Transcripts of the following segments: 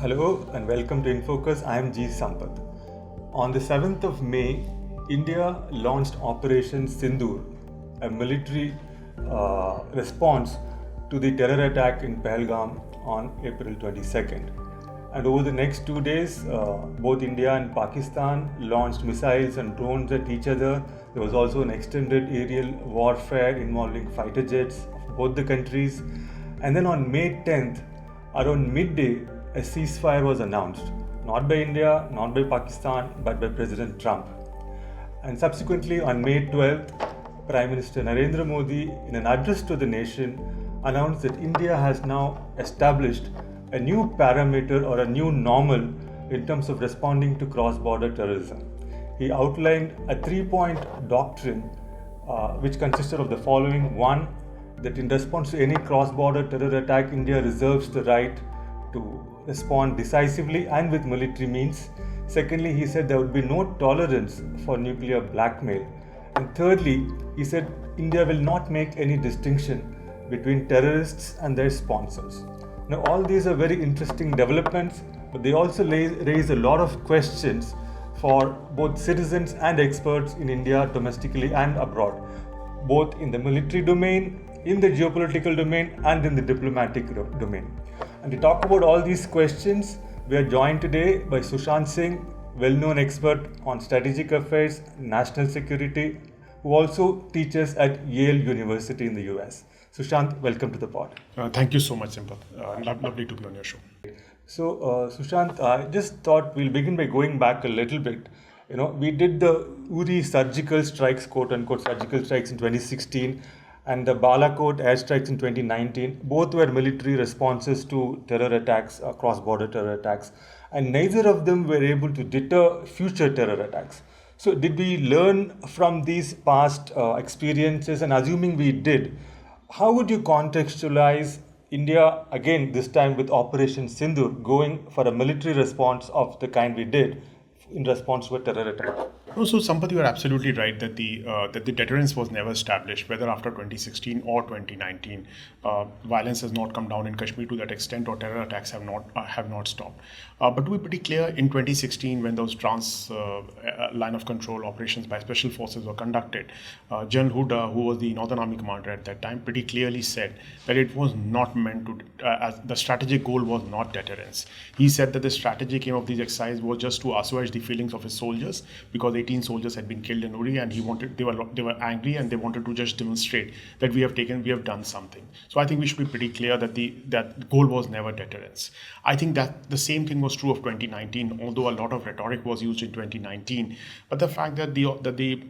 Hello and welcome to InFocus. I am G. Sampath. On the 7th of May, India launched Operation Sindoor, a military response to the terror attack in Pahalgam on April 22nd. And over the next 2 days, both India and Pakistan launched missiles and drones at each other. There was also an extended aerial warfare involving fighter jets of both the countries. And then on May 10th, around midday, a ceasefire was announced, not by India, not by Pakistan, but by President Trump. And subsequently, on May 12th, Prime Minister Narendra Modi, in an address to the nation, announced that India has now established a new parameter or a new normal in terms of responding to cross-border terrorism. He outlined a three-point doctrine which consisted of the following. One, that in response to any cross-border terror attack, India reserves the right to respond decisively and with military means. Secondly, he said there would be no tolerance for nuclear blackmail. And thirdly, he said India will not make any distinction between terrorists and their sponsors. Now, all these are very interesting developments, but they also raise a lot of questions for both citizens and experts in India, domestically and abroad, both in the military domain, in the geopolitical domain, and in the diplomatic domain. And to talk about all these questions, we are joined today by Sushant Singh, well-known expert on strategic affairs, national security, who also teaches at Yale University in the US. Sushant, welcome to the pod. Thank you so much, Sampath. Lovely to be on your show. So, Sushant, I just thought we'll begin by going back a little bit. We did the Uri surgical strikes, quote-unquote surgical strikes in 2016, and the Balakot airstrikes in 2019. Both were military responses to terror attacks, cross-border terror attacks, and neither of them were able to deter future terror attacks. So did we learn from these past experiences? And assuming we did, how would you contextualize India, again this time with Operation Sindoor, going for a military response of the kind we did in response to a terror attack? So, Sampath, you are absolutely right that the deterrence was never established, whether after 2016 or 2019. Violence has not come down in Kashmir to that extent, or terror attacks have not stopped. But to be pretty clear, in 2016, when those trans line of control operations by special forces were conducted, General Huda, who was the Northern Army commander at that time, pretty clearly said that it was not meant to. As the strategic goal was not deterrence. He said that the strategic aim of these exercises was just to assuage the feelings of his soldiers, because 18 soldiers had been killed in Uri, and they were angry, and they wanted to just demonstrate that we have done something. So I think we should be pretty clear that that goal was never deterrence. I think that the same thing was true of 2019, although a lot of rhetoric was used in 2019. But the fact that the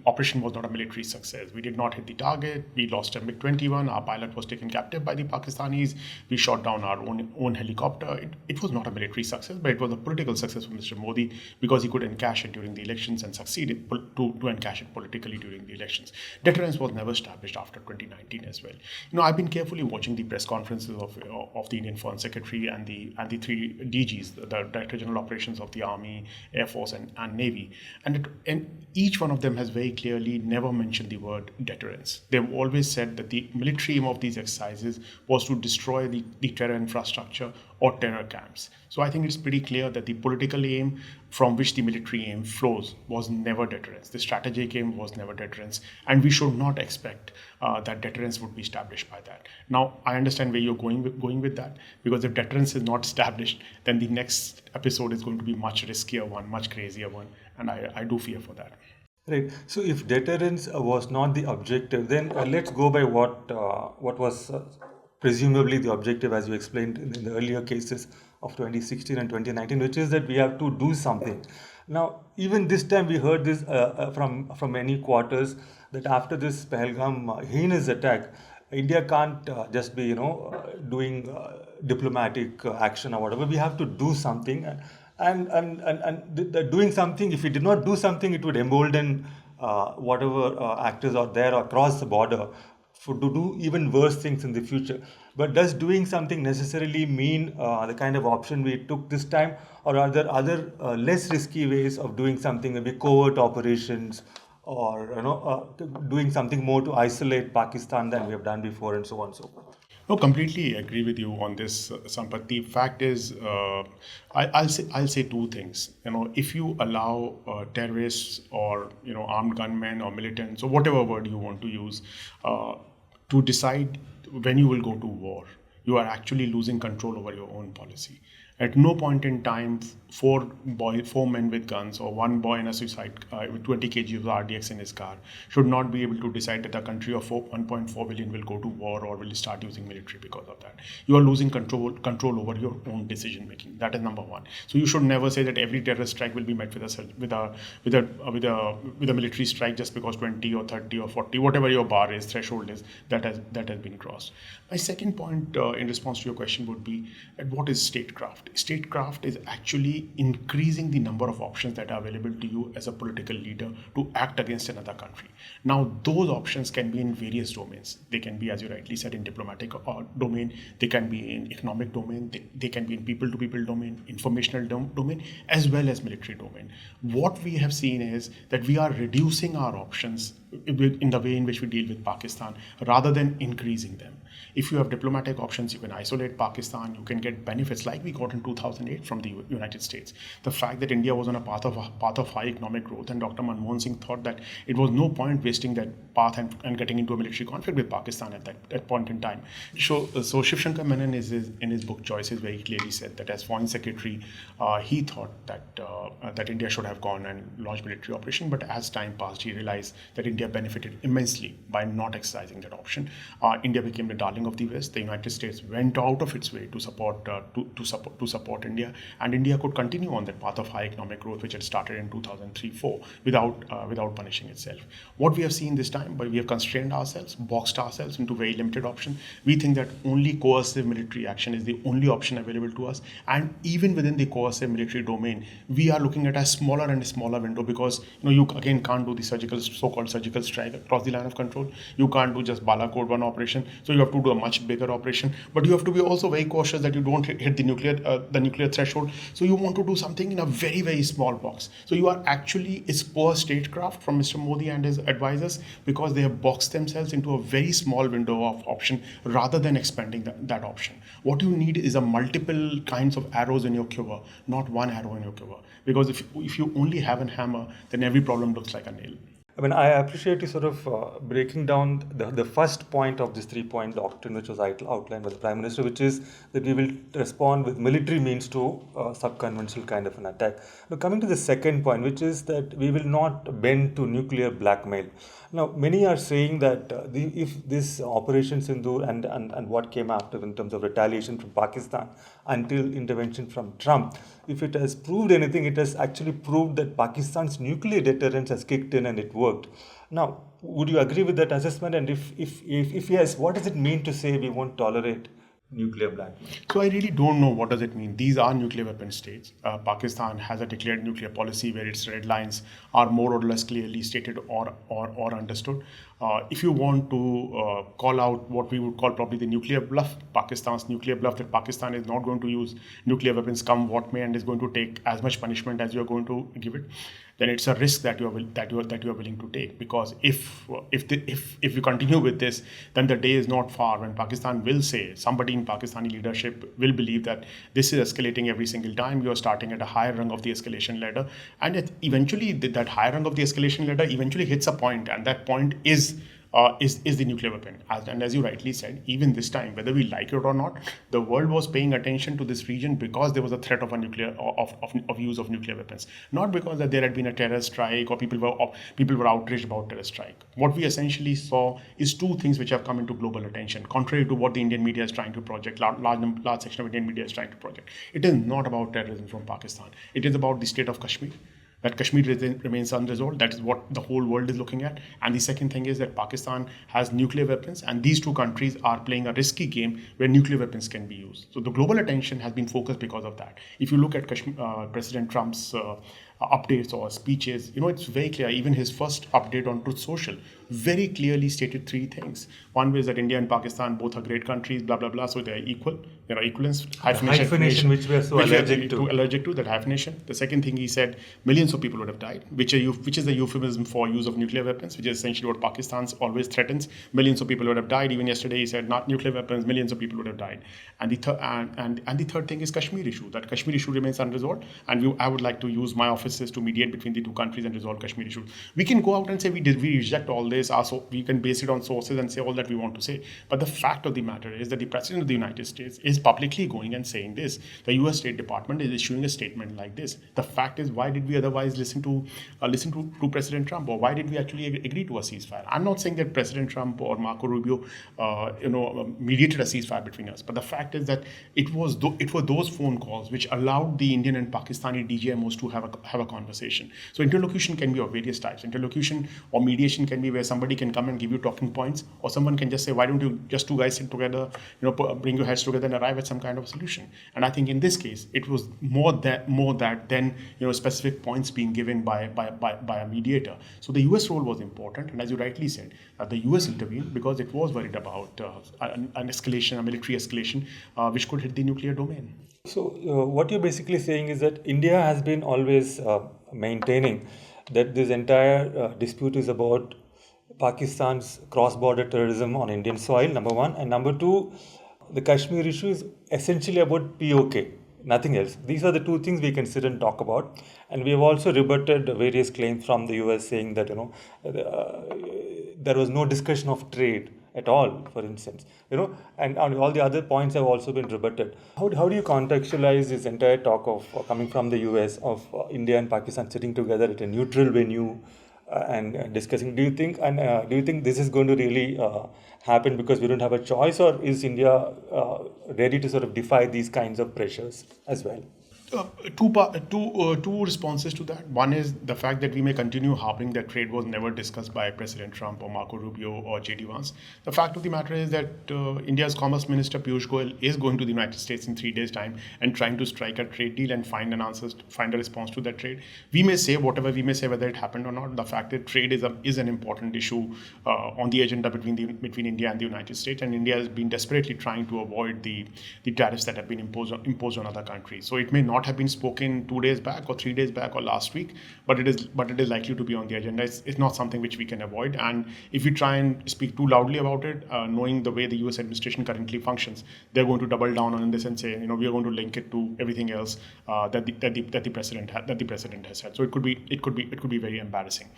operation was not a military success, we did not hit the target, we lost a MiG-21, our pilot was taken captive by the Pakistanis, we shot down our own helicopter. It was not a military success, but it was a political success for Mr. Modi, because he could encash it during the elections and succeeded to encash it politically during the elections. Deterrence was never established after 2019 as well. I've been carefully watching the press conferences of the Indian Foreign Secretary and the three DGs, the Director General Operations of the Army, Air Force, and Navy, and each one of them has very clearly never mentioned the word deterrence. They've always said that the military aim of these exercises was to destroy the terror infrastructure or terror camps. So I think it's pretty clear that the political aim from which the military aim flows was never deterrence. The strategic aim was never deterrence, and we should not expect that deterrence would be established by that. Now, I understand where you're going with that, because if deterrence is not established, then the next episode is going to be much riskier one, much crazier one, and I do fear for that. Right. So if deterrence was not the objective, then let's go by what was presumably the objective, as you explained in the earlier cases of 2016 and 2019, which is that we have to do something. Now, even this time we heard this from many quarters, that after this Pahalgam heinous attack, India can't just be doing diplomatic action or whatever. We have to do something, and the doing something, if we did not do something, it would embolden whatever actors are there across the border to do even worse things in the future. But does doing something necessarily mean the kind of option we took this time, or are there other less risky ways of doing something, maybe covert operations, or doing something more to isolate Pakistan than we have done before, and so on and so forth? No, completely agree with you on this, Sampath. The fact is, I'll say two things. If you allow terrorists or armed gunmen or militants or whatever word you want to use to decide when you will go to war, you are actually losing control over your own policy. At no point in time, four men with guns or one boy in a suicide with 20 kg of RDX in his car should not be able to decide that a country of 1.4 billion will go to war or will start using military because of that. You are losing control over your own decision making. That is number one. So you should never say that every terrorist strike will be met with a military strike just because 20 or 30 or 40, whatever your bar is, threshold is, that has been crossed. My second point in response to your question would be that what is statecraft? Statecraft is actually increasing the number of options that are available to you as a political leader to act against another country. Now, those options can be in various domains. They can be, as you rightly said, in diplomatic domain. They can be in economic domain. They can be in people-to-people domain, informational domain, as well as military domain. What we have seen is that we are reducing our options in the way in which we deal with Pakistan rather than increasing them. If you have diplomatic options, you can isolate Pakistan, you can get benefits like we got in 2008 from the United States. The fact that India was on a path of high economic growth, and Dr. Manmohan Singh thought that it was no point wasting that path and getting into a military conflict with Pakistan at that point in time. So Shiv Shankar Menon in his book Choices very clearly said that as Foreign Secretary, he thought that India should have gone and launched military operation, but as time passed, he realized that India benefited immensely by not exercising that option. India became the darling of the West. The United States went out of its way to support India, and India could continue on that path of high economic growth which had started in 2003-4 without punishing itself. What we have seen this time, but we have constrained ourselves, boxed ourselves into very limited options. We think that only coercive military action is the only option available to us, and even within the coercive military domain, we are looking at a smaller and smaller window because you again can't do the so-called surgical strike across the line of control. You can't do just Balakot 1 operation, so you have to do a much bigger operation. But you have to be also very cautious that you don't hit the nuclear threshold. So you want to do something in a very, very small box. So you are actually, it's poor statecraft from Mr. Modi and his advisors because they have boxed themselves into a very small window of option rather than expanding that option. What you need is a multiple kinds of arrows in your quiver, not one arrow in your quiver. Because if you only have a hammer, then every problem looks like a nail. I mean, I appreciate you sort of breaking down the first point of this 3-point doctrine, which was outlined by the Prime Minister, which is that we will respond with military means to sub-conventional kind of an attack. Now, coming to the second point, which is that we will not bend to nuclear blackmail. Now, many are saying that if this Operation Sindoor and what came after in terms of retaliation from Pakistan until intervention from Trump, if it has proved anything, it has actually proved that Pakistan's nuclear deterrence has kicked in and it worked. Now, would you agree with that assessment? And if yes, what does it mean to say we won't tolerate nuclear blackmail? So I really don't know what does it mean. These are nuclear weapon states. Pakistan has a declared nuclear policy where its red lines are more or less clearly stated or understood. If you want to call out what we would call probably the nuclear bluff, Pakistan's nuclear bluff, that Pakistan is not going to use nuclear weapons come what may and is going to take as much punishment as you are going to give it, then it's a risk that you are willing to take. Because if we continue with this, then the day is not far when Pakistan will say, somebody in Pakistani leadership will believe that this is escalating every single time. You are starting at a higher rung of the escalation ladder, and eventually that higher rung of the escalation ladder eventually hits a point, and that point is the nuclear weapon. And as you rightly said, even this time, whether we like it or not, the world was paying attention to this region because there was a threat of use of nuclear weapons, not because that there had been a terror strike or people were outraged about terror strike. What we essentially saw is two things which have come into global attention, contrary to what the Indian media is trying to project, large section of Indian media is trying to project. It is not about terrorism from Pakistan. It is about the state of Kashmir. That Kashmir remains unresolved. That is what the whole world is looking at. And the second thing is that Pakistan has nuclear weapons, and these two countries are playing a risky game where nuclear weapons can be used. So the global attention has been focused because of that. If you look at President Trump's updates or speeches, it's very clear. Even his first update on Truth Social very clearly stated three things. One was that India and Pakistan both are great countries, blah blah blah. So they are equal. There are equivalence. Hyphenation, which we are so allergic to that hyphenation. The second thing he said, millions of people would have died, which is a euphemism for use of nuclear weapons, which is essentially what Pakistan always threatens. Millions of people would have died. Even yesterday he said, not nuclear weapons, millions of people would have died. And the third thing is Kashmir issue. That Kashmir issue remains unresolved, and I would like to use my offices to mediate between the two countries and resolve Kashmir issue. We can go out and say we reject all this. So we can base it on sources and say all that we want to say. But the fact of the matter is that the President of the United States is publicly going and saying this. The U.S. State Department is issuing a statement like this. The fact is, why did we otherwise listen to President Trump, or why did we actually agree to a ceasefire? I'm not saying that President Trump or Marco Rubio, mediated a ceasefire between us. But the fact is that it were those phone calls which allowed the Indian and Pakistani DGMOs to have a conversation. So interlocution can be of various types. Interlocution or mediation can be where somebody can come and give you talking points, or someone can just say, why don't you just two guys sit together, bring your heads together and arrive at some kind of solution. And I think in this case it was more that than specific points being given by a mediator. So the US role was important, and as you rightly said, the US intervened because it was worried about an escalation, a military escalation, which could hit the nuclear domain. So what you're basically saying is that India has been always maintaining that this entire dispute is about Pakistan's cross-border terrorism on Indian soil, number one. And number two, the Kashmir issue is essentially about POK, nothing else. These are the two things we can sit and talk about. And we have also rebutted various claims from the US saying that, there was no discussion of trade at all, for instance, and all the other points have also been rebutted. How do you contextualize this entire talk of coming from the US of India and Pakistan sitting together at a neutral venue and discussing? Do you think this is going to really happen because we don't have a choice, or is India ready to sort of defy these kinds of pressures as well? Two responses to that. One is the fact that we may continue harping that trade was never discussed by President Trump or Marco Rubio or J.D. Vance. The fact of the matter is that India's Commerce Minister Piyush Goyal is going to the United States in 3 days' time and trying to strike a trade deal and find a response to that trade. We may say whatever we may say, whether it happened or not. The fact that trade is an important issue on the agenda between India and the United States, and India has been desperately trying to avoid the tariffs that have been imposed on other countries. So it may not have been spoken 2 days back or 3 days back or last week, but it is likely to be on the agenda. It's not something which we can avoid, and if we try and speak too loudly about it, knowing the way the US administration currently functions, they're going to double down on this and say, we are going to link it to everything else that the president has said. So it could be very embarrassing.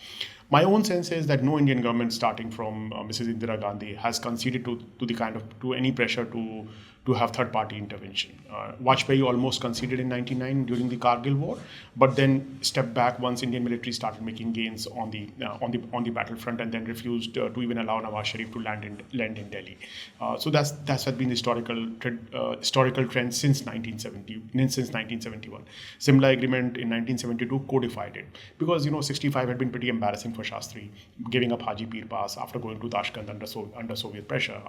My own sense is that no Indian government, starting from Mrs. Indira Gandhi, has conceded to any pressure to have third-party intervention. Vajpayee almost conceded in 1999 during the Kargil War, but then stepped back once Indian military started making gains on the battlefront, and then refused to even allow Nawaz Sharif to land in Delhi. So that's been the historical trend since 1971. Simla Agreement in 1972 codified it, because 65 had been pretty embarrassing for Shastri, giving up Haji Pir Pass after going to Tashkent under Soviet pressure.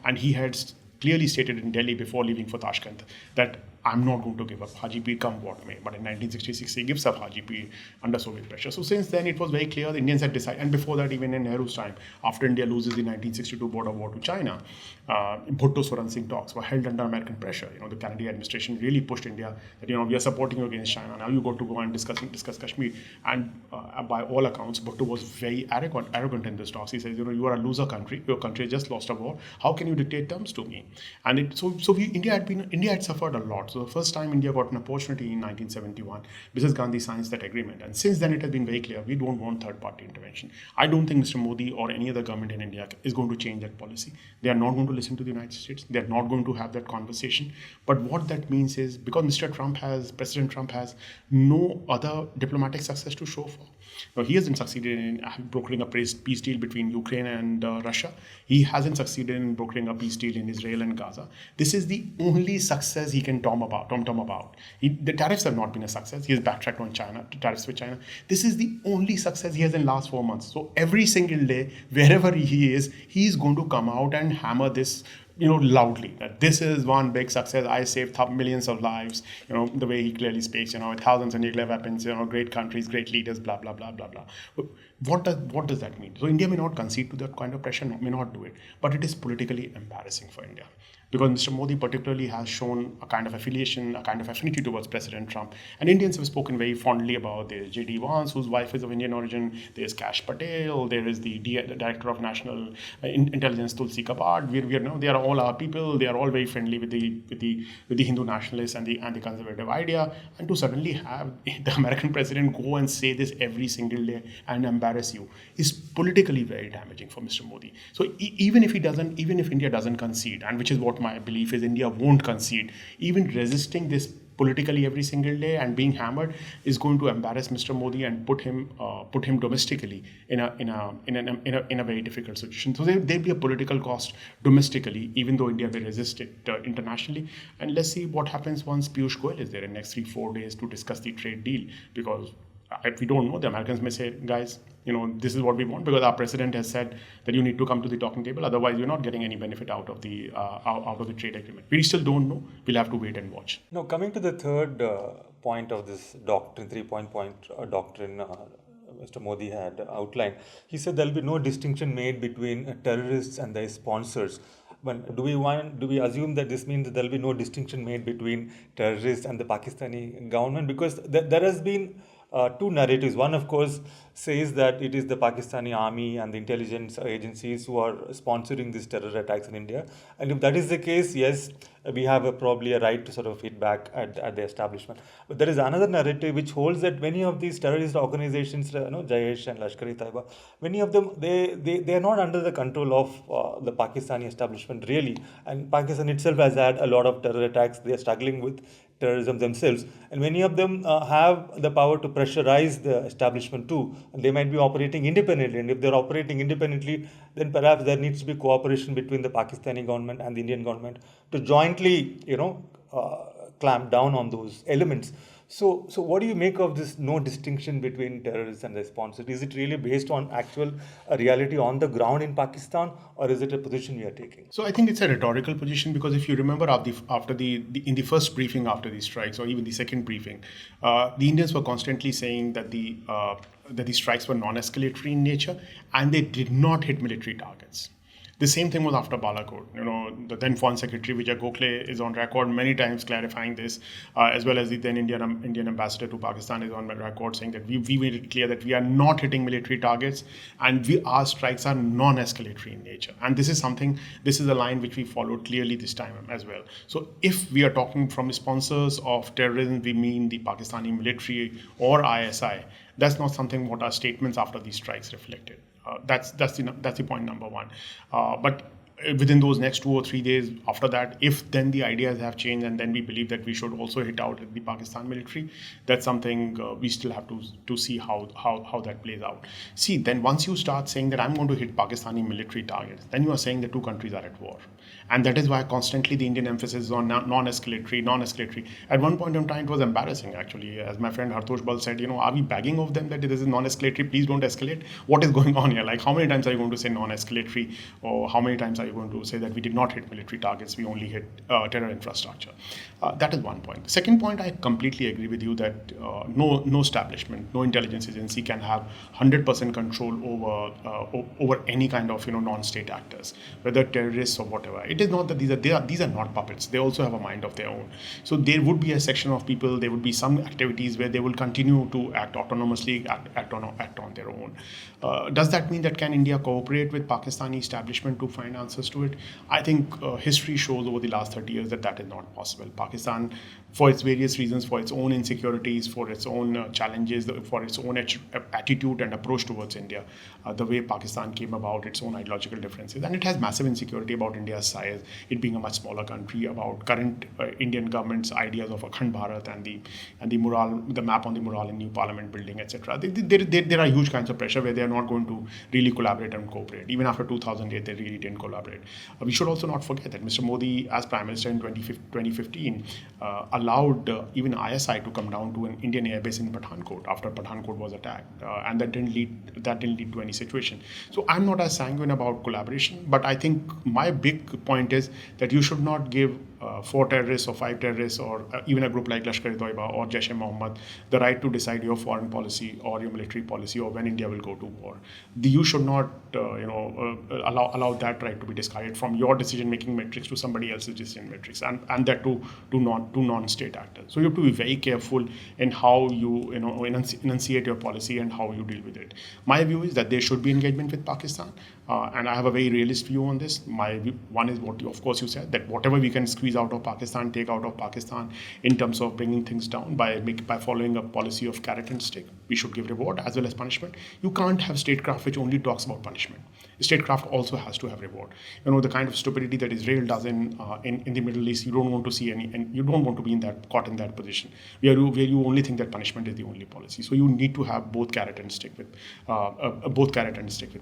And he had clearly stated in Delhi before leaving for Tashkent that I'm not going to give up Haji Pir come what may. But in 1966, he gives up Haji Pir under Soviet pressure. So since then, it was very clear the Indians had decided, and before that, even in Nehru's time, after India loses the 1962 border war to China, Bhutto-Suran Singh talks were held under American pressure. The Kennedy administration really pushed India that, we are supporting you against China. Now you got to go and discuss Kashmir. And by all accounts, Bhutto was very arrogant in this talks. He says, you are a loser country. Your country has just lost a war. How can you dictate terms to me? And India had suffered a lot. So the first time India got an opportunity in 1971, Mrs. Gandhi signs that agreement. And since then, it has been very clear, we don't want third-party intervention. I don't think Mr. Modi or any other government in India is going to change that policy. They are not going to listen to the United States. They are not going to have that conversation. But what that means is, because President Trump has no other diplomatic success to show for. Now, he hasn't succeeded in brokering a peace deal between Ukraine and Russia. He hasn't succeeded in brokering a peace deal in Israel and Gaza. This is the only success he can tom about. The tariffs have not been a success. He has backtracked on tariffs with China. This is the only success he has in the last 4 months. So every single day, wherever he is going to come out and hammer this loudly that this is one big success. I saved millions of lives. The way he clearly speaks. Thousands of nuclear weapons. Great countries, great leaders. Blah blah blah blah blah. But what does that mean? So India may not concede to that kind of pressure. May not do it, but it is politically embarrassing for India. Because Mr. Modi particularly has shown a kind of affiliation, a kind of affinity towards President Trump. And Indians have spoken very fondly about there's J.D. Vance, whose wife is of Indian origin, there's Kash Patel, there is the Director of National Intelligence, Tulsi Gabbard. They are all our people, they are all very friendly with the Hindu nationalists and the conservative idea. And to suddenly have the American president go and say this every single day and embarrass you is politically very damaging for Mr. Modi. So even if India doesn't concede, and which is what my belief is, India won't concede, even resisting this politically every single day and being hammered is going to embarrass Mr. Modi and put him domestically in a very difficult situation. So there'll be a political cost domestically, even though India will resist it internationally. And let's see what happens once Piyush Goyal is there in the next 3-4 days to discuss the trade deal, because if we don't know, the Americans may say, guys, this is what we want, because our president has said that you need to come to the talking table. Otherwise, you're not getting any benefit out of the trade agreement. We still don't know. We'll have to wait and watch. Now, coming to the third point of this doctrine, 3-point doctrine Mr. Modi had outlined, he said there will be no distinction made between terrorists and their sponsors. But do we assume that this means that there will be no distinction made between terrorists and the Pakistani government? Because there has been two narratives. One, of course, says that it is the Pakistani army and the intelligence agencies who are sponsoring these terror attacks in India. And if that is the case, yes, we have probably a right to sort of hit back at the establishment. But there is another narrative which holds that many of these terrorist organizations, Jaish and Lashkar-e-Taiba, many of them, they are not under the control of the Pakistani establishment really. And Pakistan itself has had a lot of terror attacks. They are struggling with terrorism themselves, and many of them have the power to pressurize the establishment too, and they might be operating independently. And if they're operating independently, then perhaps there needs to be cooperation between the Pakistani government and the Indian government to jointly, clamp down on those elements. So what do you make of this no distinction between terrorists and their sponsors? Is it really based on actual reality on the ground in Pakistan, or is it a position we are taking? So I think it's a rhetorical position, because if you remember in the first briefing after these strikes, or even the second briefing, the Indians were constantly saying that the strikes were non-escalatory in nature and they did not hit military targets. The same thing was after Balakot. The then Foreign Secretary Vijay Gokhale is on record many times clarifying this, as well as the then Indian ambassador to Pakistan is on record saying that we made it clear that we are not hitting military targets and our strikes are non-escalatory in nature. And this is a line which we followed clearly this time as well. So if we are talking from sponsors of terrorism, we mean the Pakistani military or ISI. That's not something what our statements after these strikes reflected. That's the point number one. But within those next 2 or 3 days after that, if then the ideas have changed and then we believe that we should also hit out at the Pakistan military, that's something we still have to see how that plays out. See, then once you start saying that I'm going to hit Pakistani military targets, then you are saying the two countries are at war. And that is why constantly the Indian emphasis is on non-escalatory. At one point in time, it was embarrassing, actually. As my friend Hartosh Bal said, are we begging of them that this is non-escalatory? Please don't escalate. What is going on here? Like, how many times are you going to say non-escalatory? Or how many times are you going to say that we did not hit military targets, we only hit terror infrastructure? That is one point. The second point, I completely agree with you that no establishment, no intelligence agency can have 100% control over any kind of non-state actors, whether terrorists or whatever. It is not that these are not puppets. They also have a mind of their own. So there would be a section of people, there would be some activities where they will continue to act autonomously, act on their own. Does that mean that can India cooperate with Pakistani establishment to find answers to it? I think history shows over the last 30 years that is not possible. Pakistan, for its various reasons, for its own insecurities, for its own challenges, for its own attitude and approach towards India, the way Pakistan came about, its own ideological differences, and it has massive insecurity about India's size, it being a much smaller country, about current Indian government's ideas of Akhand Bharat and the mural, the map on the mural in new parliament building, etc. There are huge kinds of pressure where they are not going to really collaborate and cooperate. Even after 2008, they really didn't collaborate. We should also not forget that Mr. Modi, as Prime Minister in 2015, allowed even ISI to come down to an Indian airbase in Pathankot after Pathankot was attacked, and that didn't lead to any situation. So I'm not as sanguine about collaboration, but I think my big point is that you should not give 4 terrorists or 5 terrorists or even a group like Lashkar-e-Toiba or Jaish-e-Mohammed the right to decide your foreign policy or your military policy or when India will go to war. You should not allow that right to be discarded from your decision-making matrix to somebody else's decision matrix, and that to non-state actors. So you have to be very careful in how you enunciate your policy and how you deal with it. My view is that there should be engagement with Pakistan, and I have a very realist view on this. My view, one is what of course you said, that whatever we can squeeze out of Pakistan, take out of Pakistan in terms of bringing things down by following a policy of carrot and stick. We should give reward as well as punishment. You can't have statecraft which only talks about punishment. Statecraft also has to have reward. The kind of stupidity that Israel does in the Middle East, you don't want to see any, and you don't want to be caught in that position where you only think that punishment is the only policy. So you need to have both carrot and stick with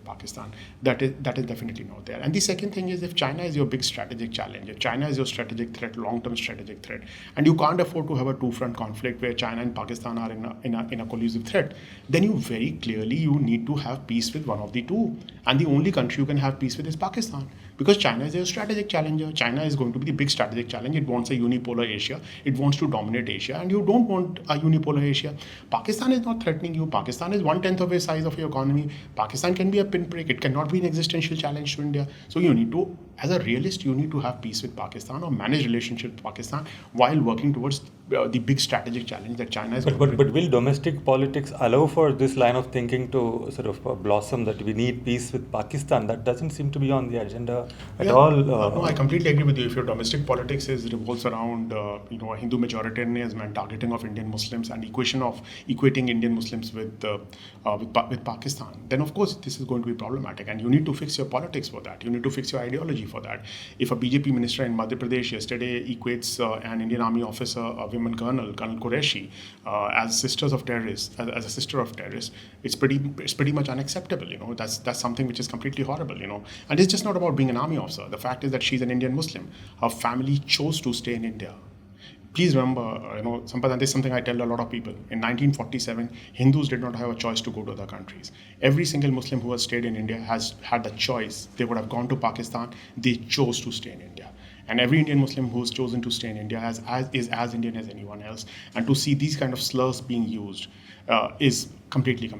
Pakistan. That is definitely not there. And the second thing is, if China is your big strategic challenge, if China is your strategic threat, long-term strategic threat, and you can't afford to have a two-front conflict where China and Pakistan are in a collusive threat, then you very clearly need to have peace with one of the two. And the only country you can have peace with is Pakistan, because China is a strategic challenger. China is going to be the big strategic challenge. It wants a unipolar Asia. It wants to dominate Asia, and you don't want a unipolar Asia. Pakistan is not threatening you. Pakistan is 1/10 of the size of your economy. Pakistan can be a pinprick. It cannot be an existential challenge to India. So you need to, as a realist, you need to have peace with Pakistan or manage relationship with Pakistan while working towards the big strategic challenge that China is. But will domestic politics allow for this line of thinking to sort of blossom, that we need peace with Pakistan? That doesn't seem to be on the agenda at all. No, I completely agree with you. If your domestic politics revolves around a Hindu majoritarianism and targeting of Indian Muslims and equating Indian Muslims with Pakistan, then of course this is going to be problematic, and you need to fix your politics for that. You need to fix your ideology for that. If a BJP minister in Madhya Pradesh yesterday equates an Indian Army officer, a women Colonel Qureshi, as sisters of terrorists, as a sister of terrorists, it's pretty much unacceptable. That's something which is completely horrible. And it's just not about being an army officer. The fact is that she's an Indian Muslim. Her family chose to stay in India. Please remember, Sampath, and this is something I tell a lot of people. In 1947, Hindus did not have a choice to go to other countries. Every single Muslim who has stayed in India has had the choice. They would have gone to Pakistan. They chose to stay in India. And every Indian Muslim who has chosen to stay in India is as Indian as anyone else. And to see these kind of slurs being used is completely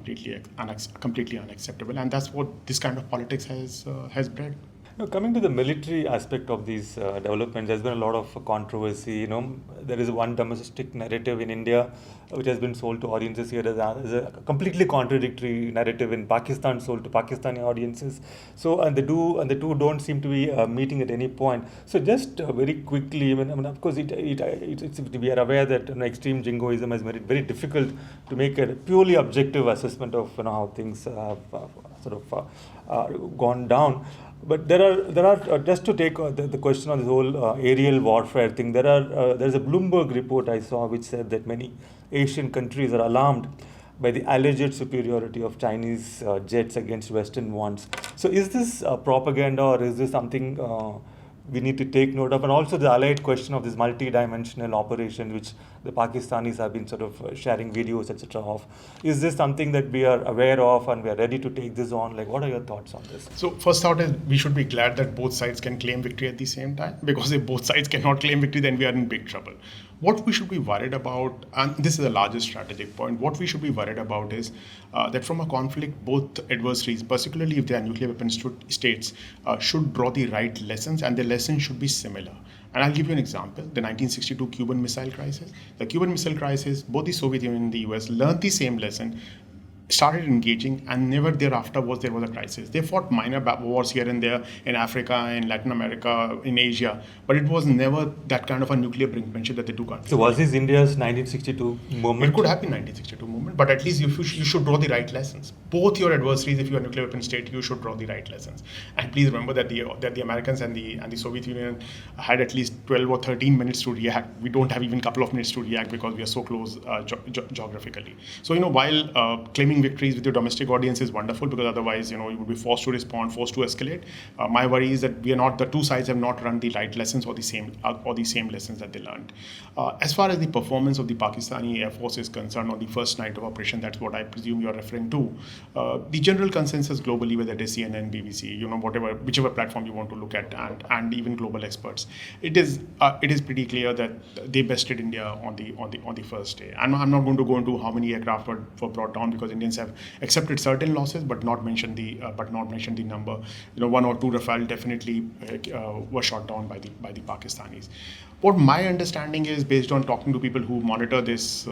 unacceptable. And that's what this kind of politics has bred. Now, coming to the military aspect of these developments, there's been a lot of controversy. There is one domestic narrative in India which has been sold to audiences here. There's a completely contradictory narrative in Pakistan sold to Pakistani audiences. So, and the two don't seem to be meeting at any point. So, just very quickly, of course, we are aware that extreme jingoism has made it very difficult to make a purely objective assessment of how things have gone down. But there are just to take the question on this whole aerial warfare thing. There's a Bloomberg report I saw which said that many Asian countries are alarmed by the alleged superiority of Chinese jets against Western ones. So is this propaganda, or is this something we need to take note of? And also the allied question of this multi-dimensional operation which the Pakistanis have been sort of sharing videos, etc. of. Is this something that we are aware of and we are ready to take this on? What are your thoughts on this? So first thought is we should be glad that both sides can claim victory at the same time, because if both sides cannot claim victory, then we are in big trouble. What we should be worried about, and this is the largest strategic point, what we should be worried about is that from a conflict, both adversaries, particularly if they are nuclear weapon states, should draw the right lessons, and the lessons should be similar. And I'll give you an example, the 1962 Cuban Missile Crisis. The Cuban Missile Crisis, both the Soviet Union and the US learned the same lesson, started engaging, and never thereafter was there a crisis. They fought minor wars here and there in Africa, in Latin America, in Asia, but it was never that kind of a nuclear brinkmanship that the two countries. So was this India's 1962 moment? It could have been 1962 moment, but at least you should draw the right lessons. Both your adversaries, if you are a nuclear weapon state, you should draw the right lessons. And please remember that the Americans and the Soviet Union had at least 12 or 13 minutes to react. We don't have even a couple of minutes to react because we are so close geographically. So while claiming celebrating victories with your domestic audience is wonderful, because otherwise, you would be forced to respond, forced to escalate. My worry is that the two sides have not run the right lessons or the same lessons that they learned. As far as the performance of the Pakistani Air Force is concerned on the first night of operation, that's what I presume you're referring to. The general consensus globally, whether it is CNN, BBC, whichever platform you want to look at, and even global experts, it is pretty clear that they bested India on the first day. And I'm not going to go into how many aircraft were brought down, because Indians have accepted certain losses but not mentioned the number. One or two Rafale definitely were shot down by the Pakistanis. What my understanding is, based on talking to people who monitor this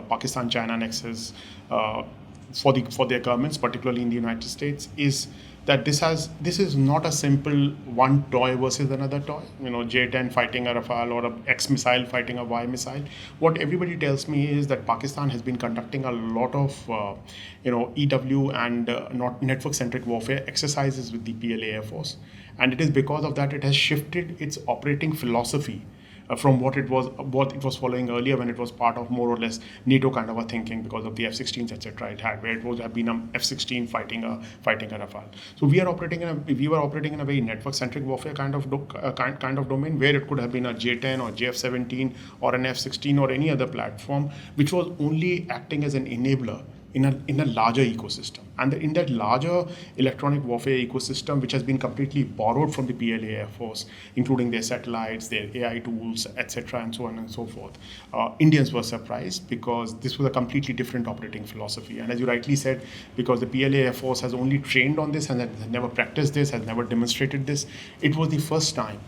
Pakistan-China nexus for their governments, particularly in the United States, is that this is not a simple one toy versus another toy. J-10 fighting a Rafale, or a X missile fighting a Y missile. What everybody tells me is that Pakistan has been conducting a lot of EW and not network-centric warfare exercises with the PLA Air Force, and it is because of that it has shifted its operating philosophy from what it was following earlier, when it was part of more or less NATO kind of a thinking, because of the F-16s, etc. It had, where it would have been a F-16 fighting a Rafale. So we were operating in a very network-centric warfare kind of domain, where it could have been a J-10 or JF-17 or an F-16 or any other platform, which was only acting as an enabler in a larger ecosystem. And in that larger electronic warfare ecosystem, which has been completely borrowed from the PLA Air Force, including their satellites, their AI tools, etc., and so on and so forth, Indians were surprised, because this was a completely different operating philosophy. And as you rightly said, because the PLA Air Force has only trained on this and has never practiced this, has never demonstrated this, it was the first time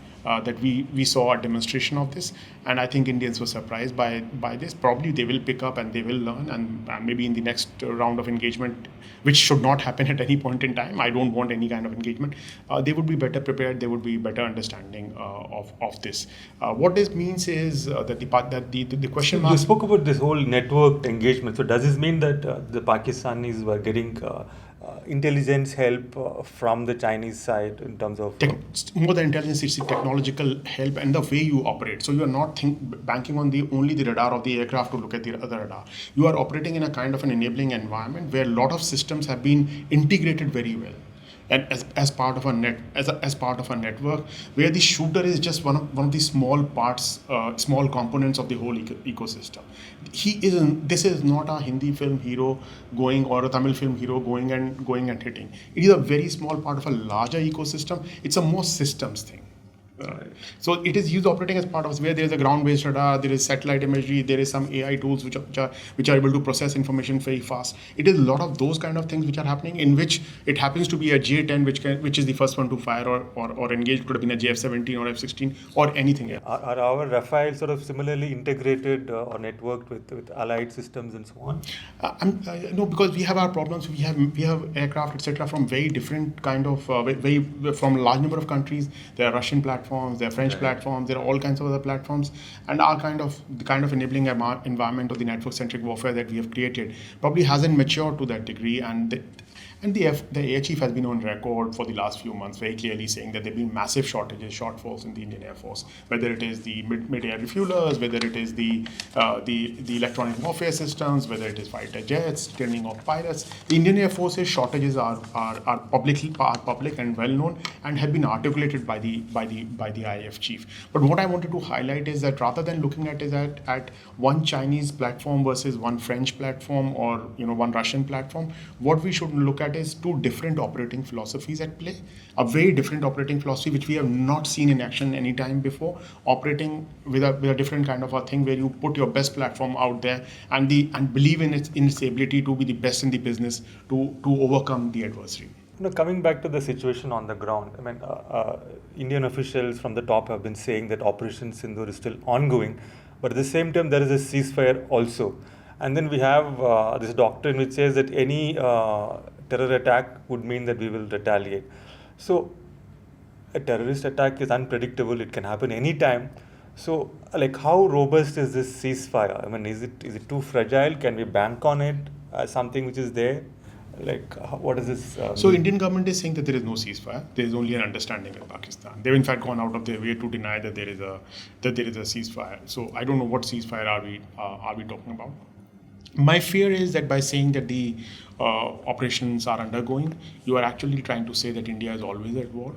that we saw a demonstration of this, and I think Indians were surprised by this. Probably they will pick up and they will learn, and maybe in the next round of engagement, which should not happen at any point in time, I don't want any kind of engagement, they would be better prepared, they would be better understanding of this. What this means is that the question mark... You spoke about this whole network engagement. So does this mean that the Pakistanis were getting intelligence help from the Chinese side in terms of... more than intelligence, it's the technological help and the way you operate. So you are not banking on only the radar of the aircraft to look at the other radar. You are operating in a kind of an enabling environment where a lot of systems have been integrated very well, and as part of a network, where the shooter is just one of the small parts, small components of the whole ecosystem. This is not a Hindi film hero going, or a Tamil film hero going and hitting. It is a very small part of a larger ecosystem. It's a more systems thing. So it is used operating as part of where there is a ground-based radar, there is satellite imagery, there is some AI tools which are able to process information very fast. It is a lot of those kind of things which are happening, in which it happens to be a J-10 which is the first one to fire or engage. Could have been a JF-17 or F-16 or anything else. Are our Rafale sort of similarly integrated or networked with allied systems and so on? No, because we have our problems. We have aircraft, etc., from very different kind of from a large number of countries. There are Russian platforms, there are French platforms, there are all kinds of other platforms, and the kind of enabling environment of the network-centric warfare that we have created probably hasn't matured to that degree, and the Air Chief has been on record for the last few months very clearly saying that there have been massive shortfalls in the Indian Air Force, whether it is the mid-air refuelers, whether it is the electronic warfare systems, whether it is fighter jets, training of pilots. The Indian Air Force's shortages are public and well known, and have been articulated by the IAF chief. But what I wanted to highlight is that rather than looking at one Chinese platform versus one French platform, or one Russian platform, what we should look at is two different operating philosophies at play. A very different operating philosophy which we have not seen in action any time before, operating with a different kind of a thing, where you put your best platform out there and believe in its ability to be the best in the business to overcome the adversary. Coming back to the situation on the ground, I mean, Indian officials from the top have been saying that Operation Sindoor is still ongoing, but at the same time there is a ceasefire also. And then we have this doctrine which says that any terror attack would mean that we will retaliate. So a terrorist attack is unpredictable, it can happen anytime. So how robust is this ceasefire? I mean, is it too fragile? Can we bank on it as something which is there? What is this? So Indian government is saying that there is no ceasefire. There is only an understanding with Pakistan. They've in fact gone out of their way to deny that there is a ceasefire. So I don't know what ceasefire are we talking about. My fear is that by saying that the operations are undergoing, you are actually trying to say that India is always at war,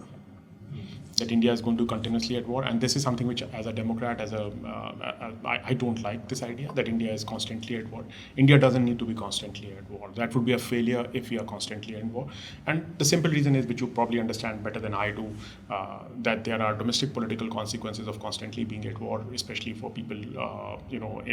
that India is going to continuously at war, and this is something which, as a Democrat, I don't like this idea that India is constantly at war. India doesn't need to be constantly at war. That would be a failure if we are constantly at war. And the simple reason is, which you probably understand better than I do, that there are domestic political consequences of constantly being at war, especially for people,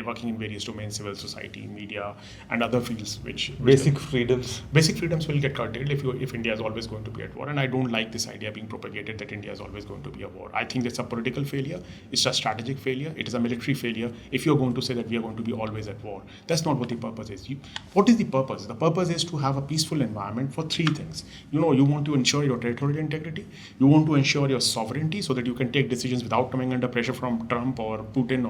working in various domains, civil society, media, and other fields, which Basic freedoms. basic freedoms will get curtailed if India is always going to be at war. And I don't like this idea being propagated that India is always going to be a war. I think it's a political failure. It's a strategic failure. It is a military failure. If you're going to say that we are going to be always at war, that's not what the purpose is. What is the purpose? The purpose is to have a peaceful environment for three things. You want to ensure your territorial integrity. You want to ensure your sovereignty so that you can take decisions without coming under pressure from Trump or Putin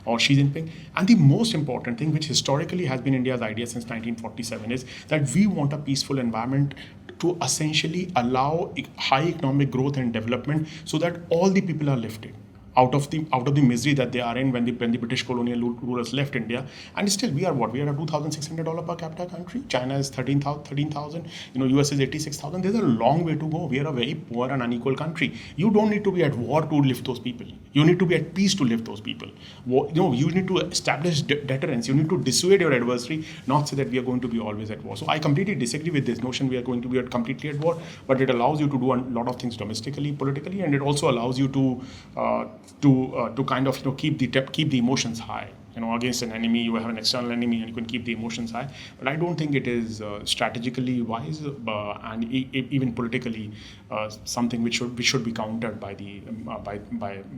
or Xi Jinping. And the most important thing, which historically has been India's idea since 1947, is that we want a peaceful environment to essentially allow high economic growth and development so that all the people are lifted out of the misery that they are in when the British colonial rulers left India. And still we are what? We are a $2,600 per capita country. China is 13,000. US is 86,000. There's a long way to go. We are a very poor and unequal country. You don't need to be at war to lift those people. You need to be at peace to lift those people. You need to establish deterrence. You need to dissuade your adversary, not say that we are going to be always at war. So I completely disagree with this notion we are going to be completely at war, but it allows you to do a lot of things domestically, politically, and it also allows you to kind of keep the emotions high. Against an enemy, you have an external enemy, and you can keep the emotions high. But I don't think it is strategically wise and even politically something which should be countered by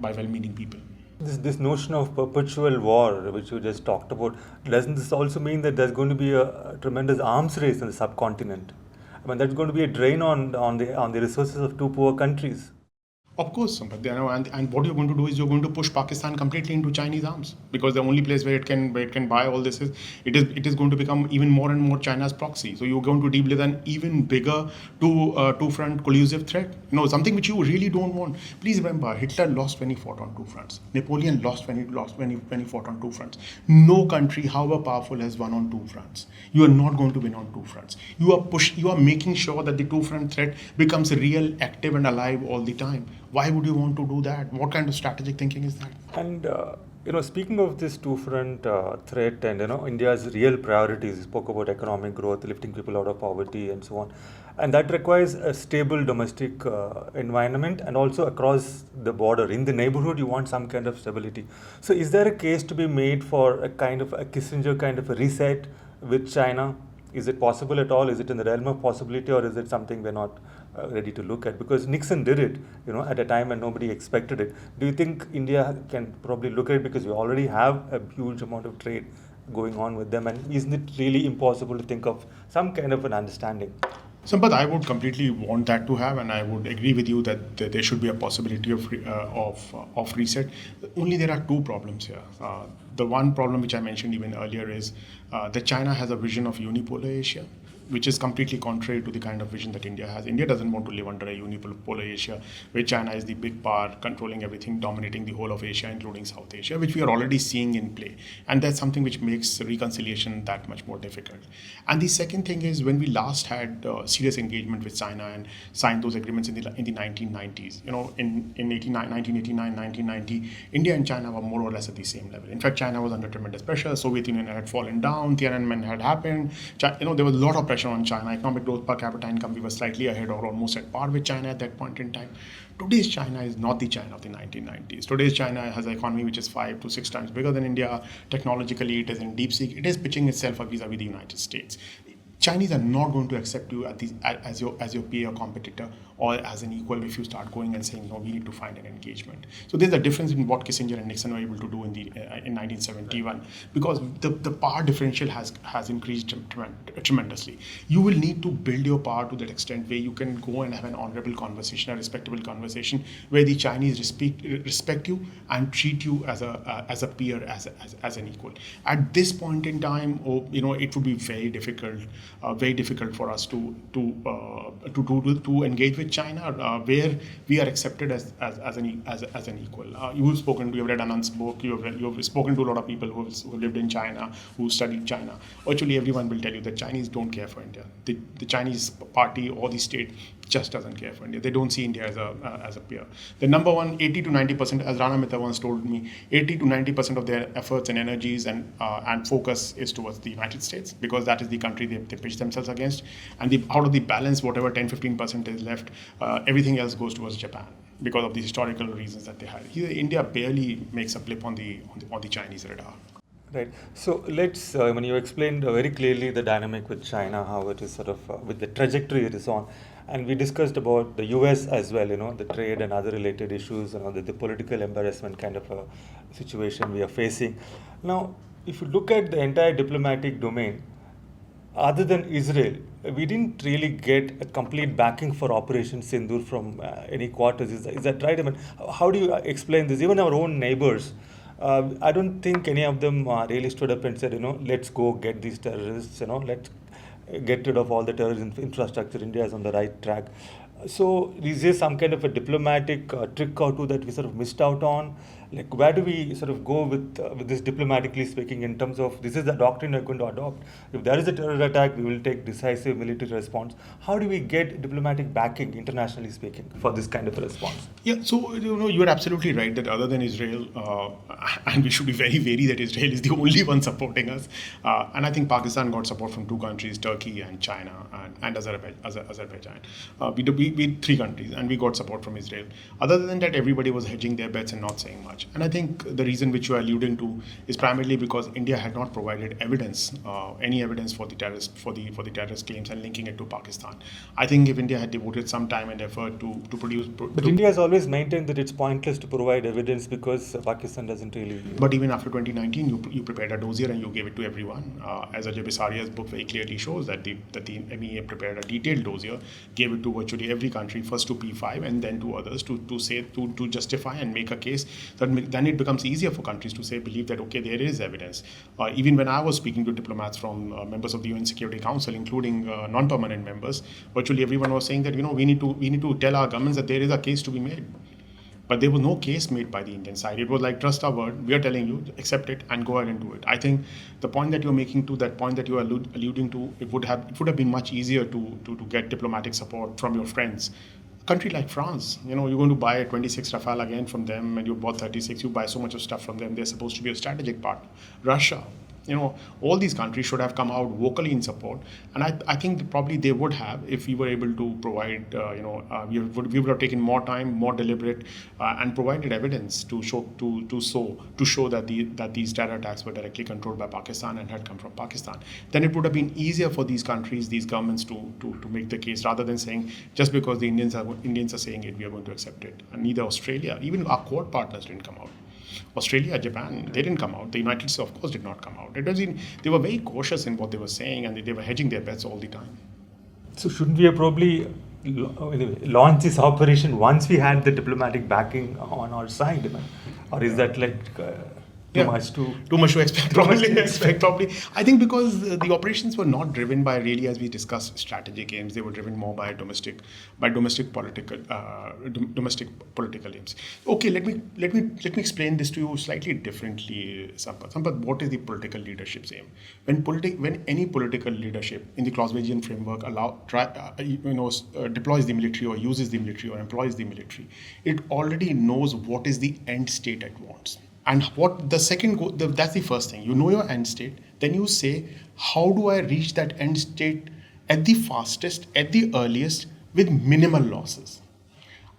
well-meaning people. This notion of perpetual war, which you just talked about, doesn't this also mean that there's going to be a tremendous arms race in the subcontinent? I mean, that's going to be a drain on the resources of two poor countries. Of course, but and what you're going to do is you're going to push Pakistan completely into Chinese arms, because the only place where it can buy all this is it is going to become even more and more China's proxy. So you're going to deal with an even bigger two-front collusive threat. Something which you really don't want. Please remember, Hitler lost when he fought on two fronts. Napoleon lost when he fought on two fronts. No country, however powerful, has won on two fronts. You are not going to win on two fronts. You are making sure that the two-front threat becomes real, active, and alive all the time. Why would you want to do that? What kind of strategic thinking is that? And speaking of this two-front threat and India's real priorities, you spoke about economic growth, lifting people out of poverty, and so on, and that requires a stable domestic environment, and also across the border in the neighborhood you want some kind of stability. So is there a case to be made for a kind of a Kissinger kind of a reset with China? Is it possible at all? Is it in the realm of possibility, or is it something we're not ready to look at? Because Nixon did it, at a time when nobody expected it. Do you think India can probably look at it, because we already have a huge amount of trade going on with them, and isn't it really impossible to think of some kind of an understanding? Sampath, I would completely want that to have, and I would agree with you that there should be a possibility of reset. Only there are two problems here. The one problem which I mentioned even earlier is that China has a vision of unipolar Asia, which is completely contrary to the kind of vision that India has. India doesn't want to live under a unipolar Asia, where China is the big power, controlling everything, dominating the whole of Asia, including South Asia, which we are already seeing in play. And that's something which makes reconciliation that much more difficult. And the second thing is, when we last had serious engagement with China and signed those agreements in the 1990s, in 1989, 1990, India and China were more or less at the same level. In fact, China was under tremendous pressure. Soviet Union had fallen down, Tiananmen had happened. There was a lot of pressure on China. Economic growth per capita income, we were slightly ahead or almost at par with China at that point in time. Today's China is not the China of the 1990s. Today's China has an economy which is 5 to 6 times bigger than India. Technologically, it is in deep sea. It is pitching itself vis-a-vis the United States. Chinese are not going to accept you as your peer competitor or as an equal if you start going and saying, no, we need to find an engagement. So there's a difference in what Kissinger and Nixon were able to do in 1971, because the power differential has increased tremendously. You will need to build your power to that extent where you can go and have an honorable conversation, a respectable conversation, where the Chinese respect you and treat you as a peer, as an equal. At this point in time, it would be very difficult very difficult for us to engage with China, where we are accepted as an equal. You've read Anand's book. You've spoken to a lot of people who lived in China, who studied China. Virtually everyone will tell you that Chinese don't care for India. The Chinese party or the state just doesn't care for India. They don't see India as a peer. The number one, 80 to 90%, as Rana Mehta once told me, 80 to 90% of their efforts and energies and focus is towards the United States, because that is the country they pitch themselves against. And out of the balance, whatever 10-15% is left, everything else goes towards Japan because of the historical reasons that they had. Here, India barely makes a blip on the Chinese radar. Right. So let's, when you explained very clearly the dynamic with China, how it is sort of, with the trajectory it is on, and we discussed about the US as well, the trade and other related issues, the political embarrassment kind of a situation we are facing. Now, if you look at the entire diplomatic domain, other than Israel, we didn't really get a complete backing for Operation Sindoor from any quarters. Is that right? I mean, how do you explain this? Even our own neighbors, I don't think any of them really stood up and said, let's go get these terrorists, let's get rid of all the terrorism infrastructure. India is on the right track. So is there some kind of a diplomatic trick or two that we sort of missed out on? Like, where do we sort of go with this, diplomatically speaking, in terms of this is the doctrine we're going to adopt? If there is a terror attack, we will take decisive military response. How do we get diplomatic backing, internationally speaking, for this kind of a response? Yeah, so you are absolutely right that other than Israel, and we should be very wary that Israel is the only one supporting us. And I think Pakistan got support from two countries, Turkey and China and Azerbaijan. We three countries, and we got support from Israel. Other than that, everybody was hedging their bets and not saying much. And I think the reason which you are alluding to is primarily because India had not provided evidence, any evidence for the terrorist claims and linking it to Pakistan. I think if India had devoted some time and effort to produce... But India has always maintained that it's pointless to provide evidence because Pakistan doesn't really... But even after 2019, you prepared a dossier and you gave it to everyone. As Ajay Bisaria's book very clearly shows that the MEA prepared a detailed dossier, gave it to virtually every country, first to P5 and then to others to justify and make a case. Then it becomes easier for countries to say, believe that, okay, there is evidence. Even when I was speaking to diplomats from members of the UN Security Council, including non-permanent members, virtually everyone was saying that, we need to tell our governments that there is a case to be made. But there was no case made by the Indian side. It was like, trust our word, we are telling you, accept it and go ahead and do it. I think the point that you're making, to that point that you are alluding to, it would have been much easier to get diplomatic support from your friends. A country like France, you're going to buy 26 Rafale again from them, and you bought 36, you buy so much of stuff from them, they're supposed to be a strategic partner. Russia, all these countries should have come out vocally in support, and I think that probably they would have if we were able to provide. We would have taken more time, more deliberate, and provided evidence to show that these terror attacks were directly controlled by Pakistan and had come from Pakistan. Then it would have been easier for these countries, these governments, to make the case, rather than saying just because the Indians are saying it, we are going to accept it. And neither Australia, even our Quad partners, didn't come out. Australia, Japan, they didn't come out. The United States, of course, did not come out. They were very cautious in what they were saying, and they were hedging their bets all the time. So shouldn't we have probably launched this operation once we had the diplomatic backing on our side? Or is that like... Too much to expect. Probably. I think because the operations were not driven by, really, as we discussed, strategic aims. They were driven more by domestic political aims. Okay, let me explain this to you slightly differently, Sampath. Sampath, what is the political leadership's aim? When any political leadership in the Clausewitzian framework deploys the military or uses the military or employs the military, it already knows what is the end state it wants. And what the second goal, that's the first thing. You know your end state. Then you say, how do I reach that end state at the fastest, at the earliest, with minimal losses?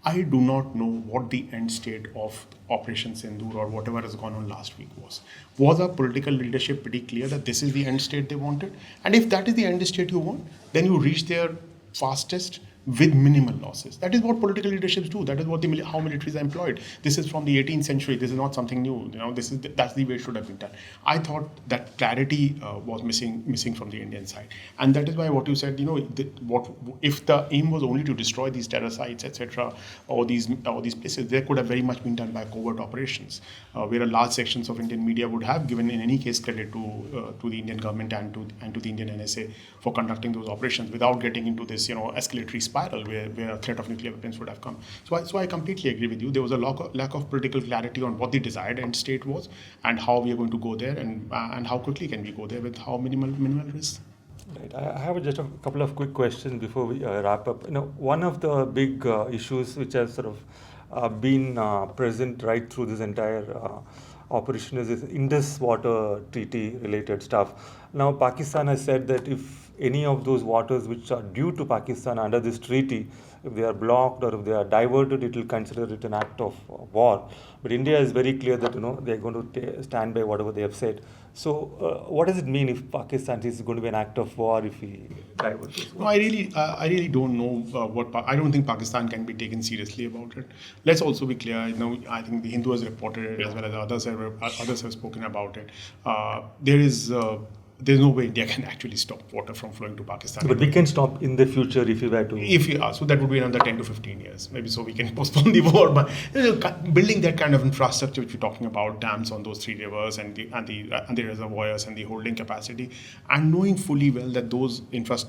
I do not know what the end state of Operation Sindoor or whatever has gone on last week was. Was our political leadership pretty clear that this is the end state they wanted? And if that is the end state you want, then you reach there fastest, with minimal losses. That is what political leaderships do. That is what how militaries are employed. This is from the 18th century. This is not something new. That's the way it should have been done. I thought that clarity was missing from the Indian side, and that is why what you said. If the aim was only to destroy these terror sites, etc., or these places, there could have very much been done by covert operations, where a large sections of Indian media would have given, in any case, credit to the Indian government and to the Indian NSA for conducting those operations without getting into this escalatory spiral where a threat of nuclear weapons would have come. So I completely agree with you. There was a lack of political clarity on what the desired end state was and how we are going to go there, and how quickly can we go there with how minimal risk. Right. I have just a couple of quick questions before we wrap up. One of the big issues which has sort of been present right through this entire operation is this Indus Water Treaty related stuff. Now, Pakistan has said that if any of those waters which are due to Pakistan under this treaty, if they are blocked or if they are diverted, it will consider it an act of war. But India is very clear that they are going to stand by whatever they have said. So, what does it mean if Pakistan is going to be an act of war if we divert this? No, I really don't know I don't think Pakistan can be taken seriously about it. Let's also be clear. I think the Hindu has reported it as well as others have spoken about it. There's no way India can actually stop water from flowing to Pakistan. But we can stop in the future if we were to. So that would be another 10 to 15 years, maybe, so we can postpone the war. But building that kind of infrastructure which we're talking about, dams on those three rivers and the reservoirs and the holding capacity, and knowing fully well that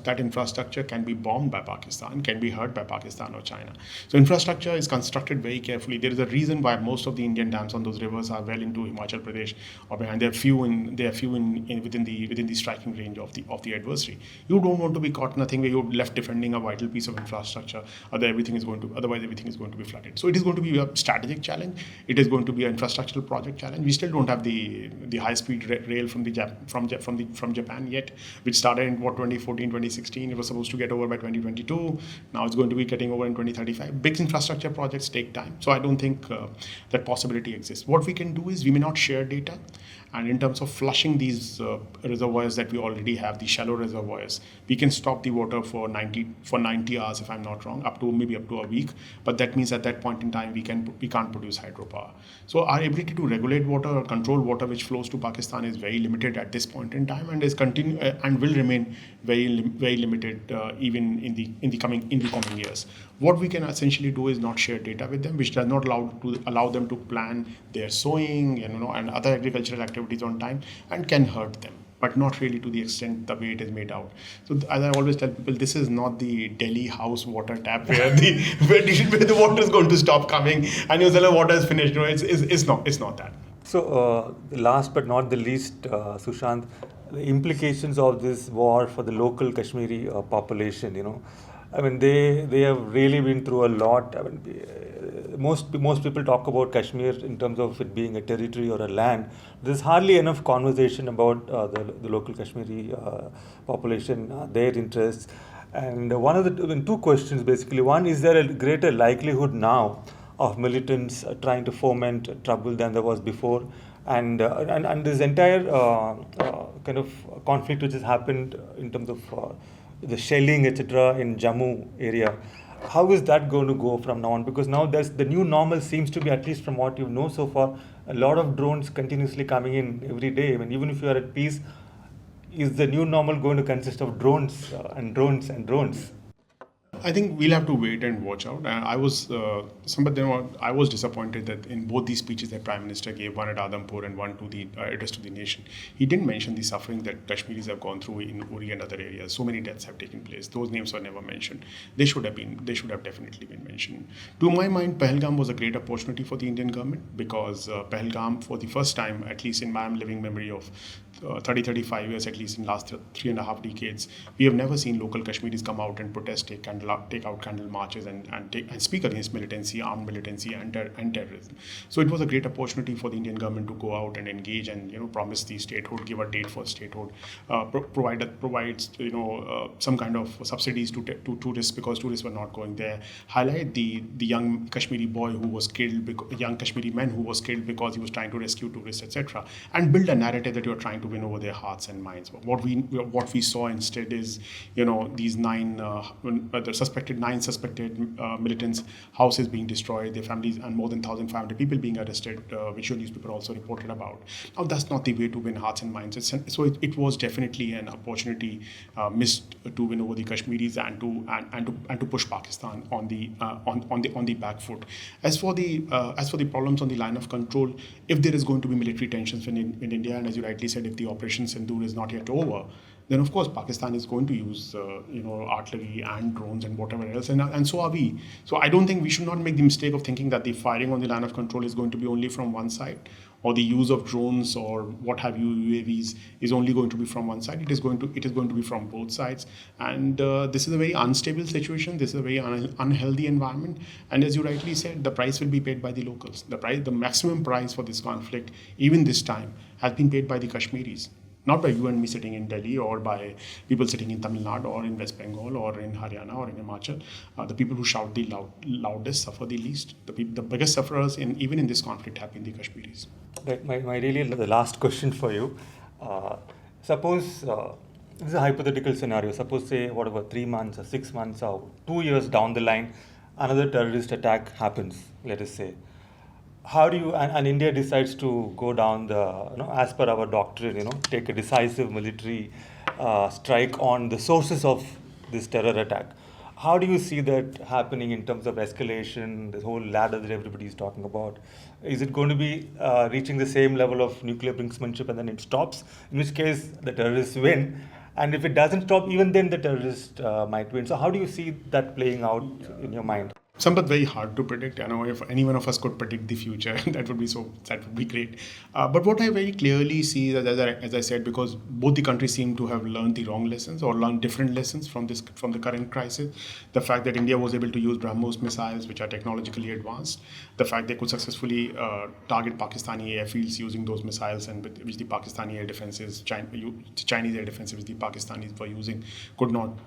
that infrastructure can be bombed by Pakistan, can be hurt by Pakistan or China. So infrastructure is constructed very carefully. There is a reason why most of the Indian dams on those rivers are well into Himachal Pradesh or behind. There are few within the striking range of the adversary. You don't want to be caught nothing where you're left defending a vital piece of infrastructure, otherwise everything is going to be flooded. So it is going to be a strategic challenge. It is going to be an infrastructural project challenge. We still don't have the high-speed rail from Japan yet, which started in 2014, 2016. It was supposed to get over by 2022. Now it's going to be getting over in 2035. Big infrastructure projects take time, so I don't think that possibility exists. What we can do is we may not share data. And in terms of flushing these reservoirs that we already have, the shallow reservoirs, we can stop the water for 90 hours, if I'm not wrong, up to a week. But that means at that point in time, we can't produce hydropower. So our ability to regulate water or control water which flows to Pakistan is very limited at this point in time, and will remain very limited even in the coming years. What we can essentially do is not share data with them, which does not allow them to plan their sowing and other agricultural activities on time, and can hurt them, but not really to the extent the way it is made out. So as I always tell people, this is not the Delhi house water tap where the water is going to stop coming and you say water is finished. It's not that. So last but not the least, Sushant, the implications of this war for the local Kashmiri population, I mean, they have really been through a lot. I mean, most people talk about Kashmir in terms of it being a territory or a land. There's hardly enough conversation about the local Kashmiri population, their interests. And two questions basically. One, is there a greater likelihood now of militants trying to foment trouble than there was before? And this entire kind of conflict which has happened in terms of the shelling, etc., in Jammu area, how is that going to go from now on? Because now the new normal seems to be, at least from what you know so far, a lot of drones continuously coming in every day. I mean, even if you are at peace, is the new normal going to consist of drones and drones and drones? I think we'll have to wait and watch out. I was disappointed that in both these speeches that Prime Minister gave, one at Adhampur and one to the address to the nation, he didn't mention the suffering that Kashmiris have gone through in Uri and other areas. So many deaths have taken place. Those names were never mentioned. They should have definitely been mentioned. To my mind, Pahalgam was a great opportunity for the Indian government, because Pahalgam, for the first time, at least in my living memory of 35 years, at least in last 3.5 decades, we have never seen local Kashmiris come out and protest, take out candle marches and speak against militancy, armed militancy and terrorism. So it was a great opportunity for the Indian government to go out and engage and promise the statehood, give a date for statehood, provides some kind of subsidies to tourists because tourists were not going there, highlight the young Kashmiri boy who was killed, young Kashmiri man who was killed because he was trying to rescue tourists, etc., and build a narrative that you're trying to win over their hearts and minds. But what we saw instead is, these the suspected militants' houses being destroyed, their families, and more than 1,500 people being arrested, which your newspaper also reported about. Now, that's not the way to win hearts and minds. It was definitely an opportunity missed to win over the Kashmiris and to push Pakistan on the back foot. As for the problems on the line of control, if there is going to be military tensions in India, and as you rightly said, if the Operation Sindoor is not yet over, then of course Pakistan is going to use artillery and drones and whatever else, and so are we. So I don't think we should not make the mistake of thinking that the firing on the line of control is going to be only from one side, or the use of drones or what have you, UAVs, is only going to be from one side. It is going to be from both sides, and this is a very unstable situation. This is a very unhealthy environment, and as you rightly said, the price will be paid by the locals. The maximum price for this conflict, even this time, has been paid by the Kashmiris. Not by you and me sitting in Delhi, or by people sitting in Tamil Nadu or in West Bengal or in Haryana or in Himachal. The people who shout the loudest suffer the least. The biggest sufferers even in this conflict have been the Kashmiris. Right, the last question for you. Suppose this is a hypothetical scenario. Suppose, say, 3 months or 6 months or 2 years down the line, another terrorist attack happens, let us say. How do you, and India decides to go down as per our doctrine, take a decisive military strike on the sources of this terror attack. How do you see that happening in terms of escalation, the whole ladder that everybody is talking about? Is it going to be reaching the same level of nuclear brinksmanship and then it stops, in which case the terrorists win? And if it doesn't stop, even then the terrorist might win. So how do you see that playing out in your mind? Sampath, very hard to predict. I know if any one of us could predict the future, that would be great. But what I very clearly see is, as I said, because both the countries seem to have learned the wrong lessons or learned different lessons from the current crisis. The fact that India was able to use BrahMos missiles, which are technologically advanced, the fact they could successfully target Pakistani airfields using those missiles, and which the Pakistani air defenses, Chinese air defenses, which the Pakistanis were using, could not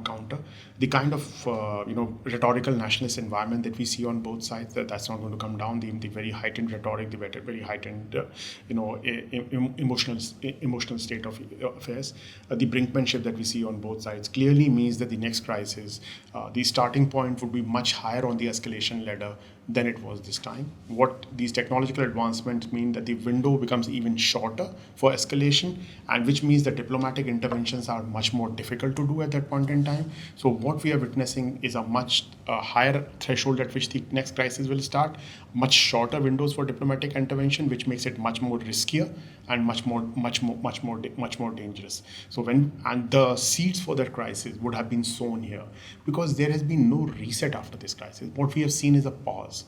counter. The kind of rhetorical nationalist environment that we see on both sides, that's not going to come down. The very heightened rhetoric, the very heightened emotional state of affairs, the brinkmanship that we see on both sides clearly means that the next crisis, the starting point would be much higher on the escalation ladder than it was this time. What these technological advancements mean, that the window becomes even shorter for escalation, and which means that diplomatic interventions are much more difficult to do at that point in time. So what we are witnessing is a much higher threshold at which the next crisis will start, much shorter windows for diplomatic intervention, which makes it much more riskier and much more dangerous. So the seeds for that crisis would have been sown here, because there has been no reset after this crisis. What we have seen is a pause.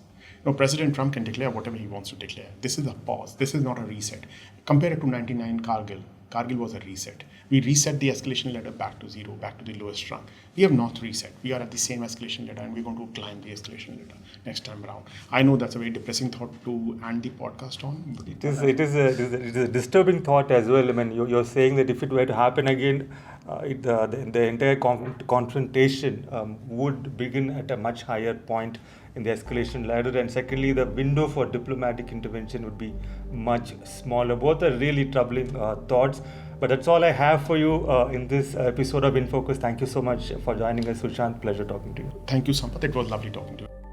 President Trump can declare whatever he wants to declare. This is a pause. This is not a reset. Compare it to 99 Kargil. Kargil was a reset. We reset the escalation ladder back to zero, back to the lowest rung. We have not reset. We are at the same escalation ladder, and we're going to climb the escalation ladder next time around. I know that's a very depressing thought to end the podcast on. It is a disturbing thought as well. I mean, you're saying that if it were to happen again, the entire confrontation would begin at a much higher point in the escalation ladder, and secondly, the window for diplomatic intervention would be much smaller. Both are really troubling thoughts. But that's all I have for you in this episode of InFocus. Thank you so much for joining us, Sushant. Pleasure talking to you. Thank you, Sampath. It was lovely talking to you.